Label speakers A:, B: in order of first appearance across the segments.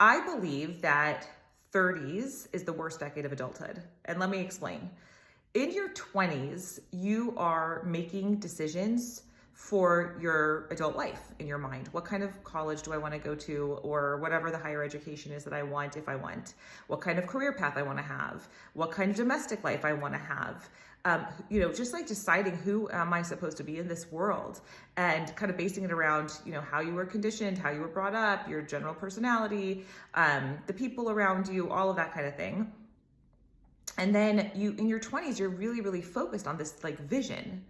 A: I believe that 30s is the worst decade of adulthood. And let me explain. In your 20s, you are making decisions for your adult life in your mind. What kind of college do I want to go to, or whatever the higher education is that I want, if I want? What kind of career path I want to have? What kind of domestic life I want to have? Just like deciding who am I supposed to be in this world, and kind of basing it around, how you were conditioned, how you were brought up, your general personality, the people around you, all of that kind of thing. And then in your 20s, you're really, really focused on this like vision.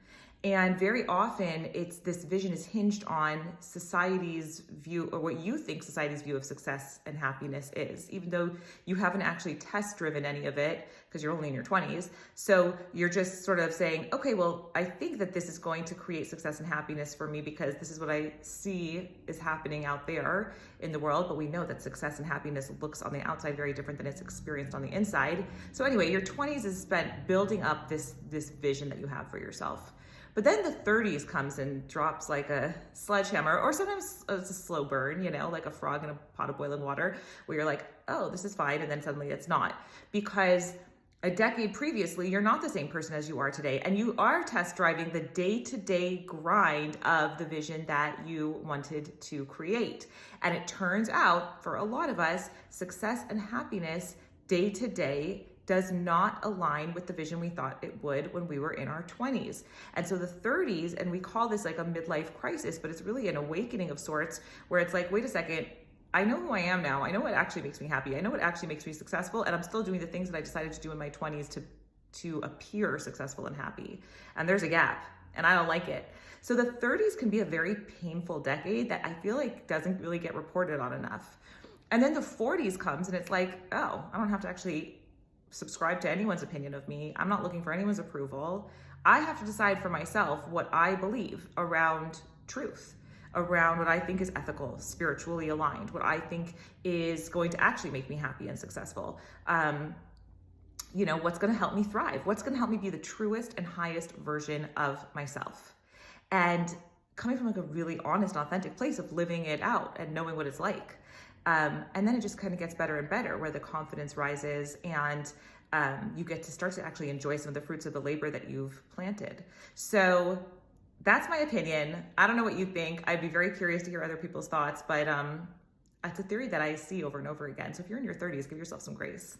A: And very often this vision is hinged on society's view, or what you think society's view of success and happiness is, even though you haven't actually test driven any of it because you're only in your 20s. So you're just sort of saying, okay, well, I think that this is going to create success and happiness for me because this is what I see is happening out there in the world. But we know that success and happiness looks on the outside very different than it's experienced on the inside. So anyway, your 20s is spent building up this vision that you have for yourself. But then the 30s comes and drops like a sledgehammer, or sometimes it's a slow burn, like a frog in a pot of boiling water, where you're like, oh, this is fine. And then suddenly it's not. Because a decade previously, you're not the same person as you are today. And you are test driving the day-to-day grind of the vision that you wanted to create. And it turns out, for a lot of us, success and happiness day-to-day does not align with the vision we thought it would when we were in our 20s. And so the 30s, and we call this like a midlife crisis, but it's really an awakening of sorts, where it's like, wait a second, I know who I am now. I know what actually makes me happy. I know what actually makes me successful. And I'm still doing the things that I decided to do in my 20s to appear successful and happy. And there's a gap, and I don't like it. So the 30s can be a very painful decade that I feel like doesn't really get reported on enough. And then the 40s comes, and it's like, oh, I don't have to actually subscribe to anyone's opinion of me. I'm not looking for anyone's approval. I have to decide for myself what I believe around truth, around what I think is ethical, spiritually aligned, what I think is going to actually make me happy and successful. What's going to help me thrive? What's going to help me be the truest and highest version of myself? And coming from like a really honest, authentic place of living it out and knowing what it's like. And then it just kind of gets better and better, where the confidence rises, and you get to start to actually enjoy some of the fruits of the labor that you've planted. So that's my opinion. I don't know what you think. I'd be very curious to hear other people's thoughts, but it's a theory that I see over and over again. So if you're in your 30s, give yourself some grace.